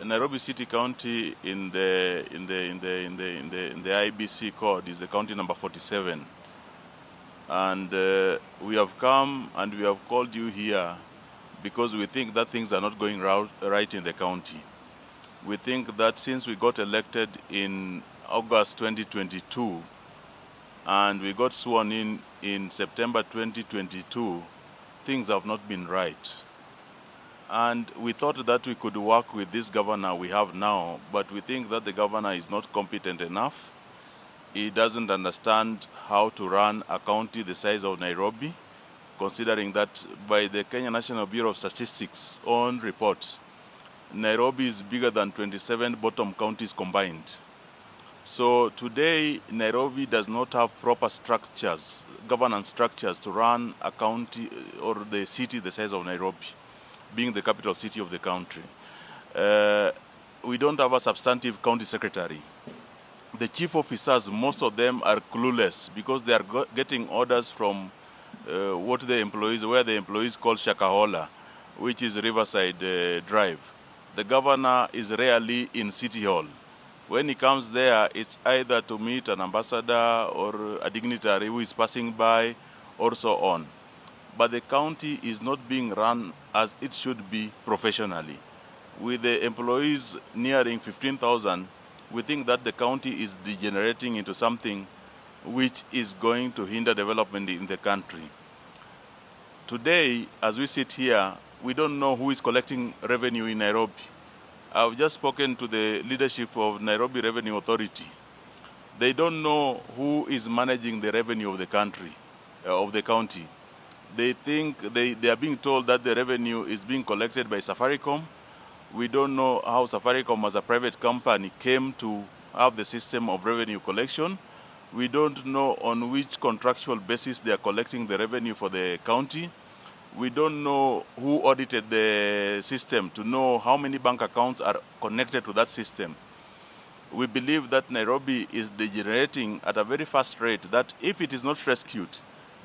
Nairobi City County in the IBC code is the county number 47, and we have come and we have called you here because we think that things are not going right in the county. We think that since we got elected in August 2022 and we got sworn in September 2022, things have not been right. And we thought that we could work with this governor we have now, but we think that the governor is not competent enough. He doesn't understand how to run a county the size of Nairobi, considering that by the Kenya National Bureau of Statistics own report, Nairobi is bigger than 27 bottom counties combined. So today, Nairobi does not have proper structures, governance structures to run a county or the city the size of Nairobi, being the capital city of the country. We don't have a substantive county secretary. The chief officers, most of them are clueless because they are getting orders from where the employees call Shakahola, which is Riverside Drive. The governor is rarely in City Hall. When he comes there, it's either to meet an ambassador or a dignitary who is passing by or so on. But the county is not being run as it should be professionally. With the employees nearing 15,000, we think that the county is degenerating into something which is going to hinder development in the country. Today, as we sit here, we don't know who is collecting revenue in Nairobi. I've just spoken to the leadership of Nairobi Revenue Authority. They don't know who is managing the revenue of the country, of the county. They think they are being told that the revenue is being collected by Safaricom. We don't know how Safaricom as a private company came to have the system of revenue collection. We don't know on which contractual basis they are collecting the revenue for the county. We don't know who audited the system to know how many bank accounts are connected to that system. We believe that Nairobi is degenerating at a very fast rate, that if it is not rescued,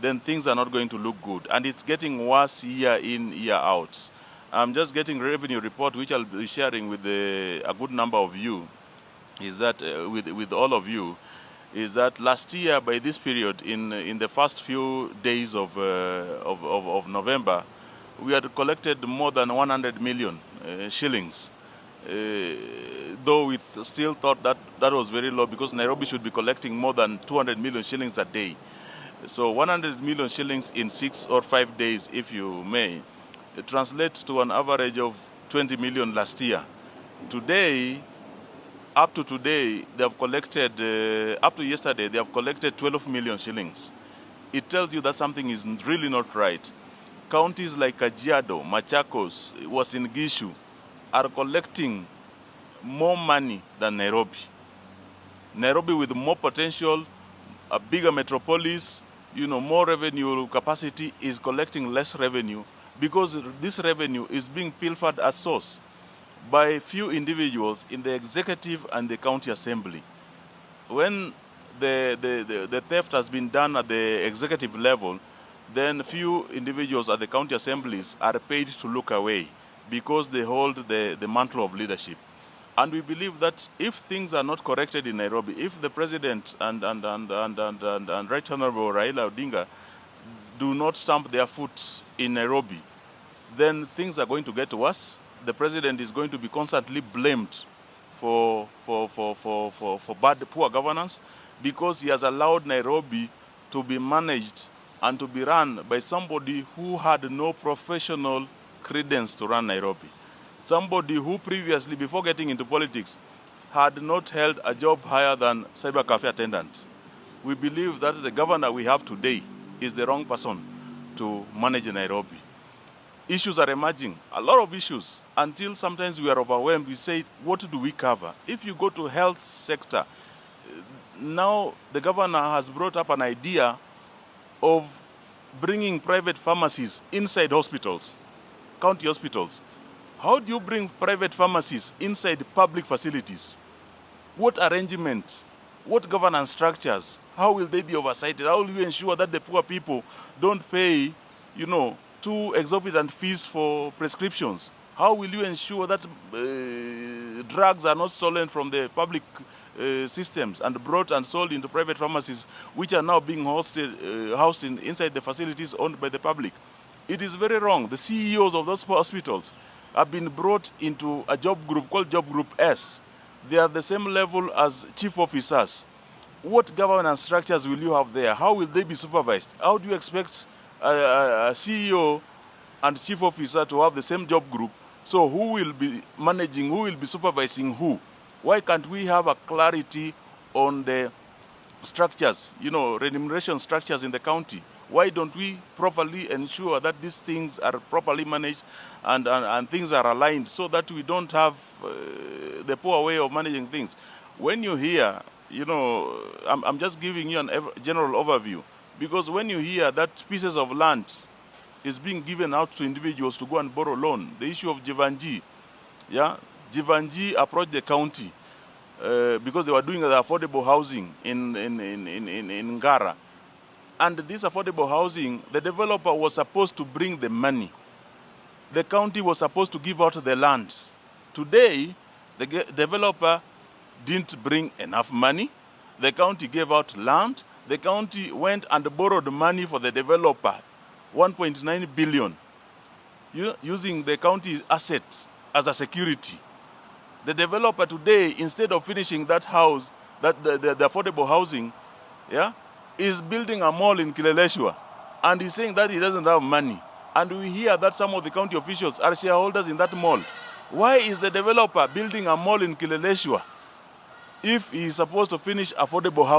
then things are not going to look good. And it's getting worse year in, year out. I'm just getting revenue report, which I'll be sharing with a good number of you, is that with all of you, is that last year by this period, in the first few days of November, we had collected more than 100 million shillings. Though we still thought that was very low because Nairobi should be collecting more than 200 million shillings a day. So 100 million shillings in 6 or 5 days, if you may, it translates to an average of 20 million last year. Today, up to today, they have collected, up to yesterday, they have collected 12 million shillings. It tells you that something is really not right. Counties like Kajiado, Machakos, Uasin Gishu are collecting more money than Nairobi. Nairobi with more potential, a bigger metropolis, more revenue capacity, is collecting less revenue because this revenue is being pilfered at source by few individuals in the executive and the county assembly. When the theft has been done at the executive level, then few individuals at the county assemblies are paid to look away because they hold the mantle of leadership. And we believe that if things are not corrected in Nairobi, if the president and Right Honorable Raila Odinga do not stamp their foot in Nairobi, then things are going to get worse. The president is going to be constantly blamed for poor governance because he has allowed Nairobi to be managed and to be run by somebody who had no professional credence to run Nairobi. Somebody who previously, before getting into politics, had not held a job higher than cyber cafe attendant. We believe that the governor we have today is the wrong person to manage Nairobi. Issues are emerging, a lot of issues, until sometimes we are overwhelmed. We say, what do we cover? If you go to health sector, now the governor has brought up an idea of bringing private pharmacies inside hospitals, county hospitals. How do you bring private pharmacies inside public facilities? What arrangement? What governance structures? How will they be oversighted? How will you ensure that the poor people don't pay, too exorbitant fees for prescriptions? How will you ensure that drugs are not stolen from the public systems and brought and sold into private pharmacies, which are now being housed inside the facilities owned by the public. It is very wrong. The CEOs of those hospitals have been brought into a job group called Job Group S. They are the same level as chief officers. What governance structures will you have there? How will they be supervised? How do you expect a CEO and chief officer to have the same job group? So who will be managing, who will be supervising who? Why can't we have a clarity on the structures, remuneration structures in the county? Why don't we properly ensure that these things are properly managed and things are aligned so that we don't have the poor way of managing things? When you hear, I'm just giving you a general overview, because when you hear that pieces of land is being given out to individuals to go and borrow loan, the issue of Jivanji, Jivanji approached the county because they were doing the affordable housing in Ngara. And this affordable housing, the developer was supposed to bring the money. The county was supposed to give out the land. Today, the developer didn't bring enough money. The county gave out land. The county went and borrowed money for the developer, 1.9 billion, using the county assets as a security. The developer today, instead of finishing that house, the affordable housing, is building a mall in Kileleshwa, and he's saying that he doesn't have money. And we hear that some of the county officials are shareholders in that mall. Why is the developer building a mall in Kileleshwa if he is supposed to finish affordable housing?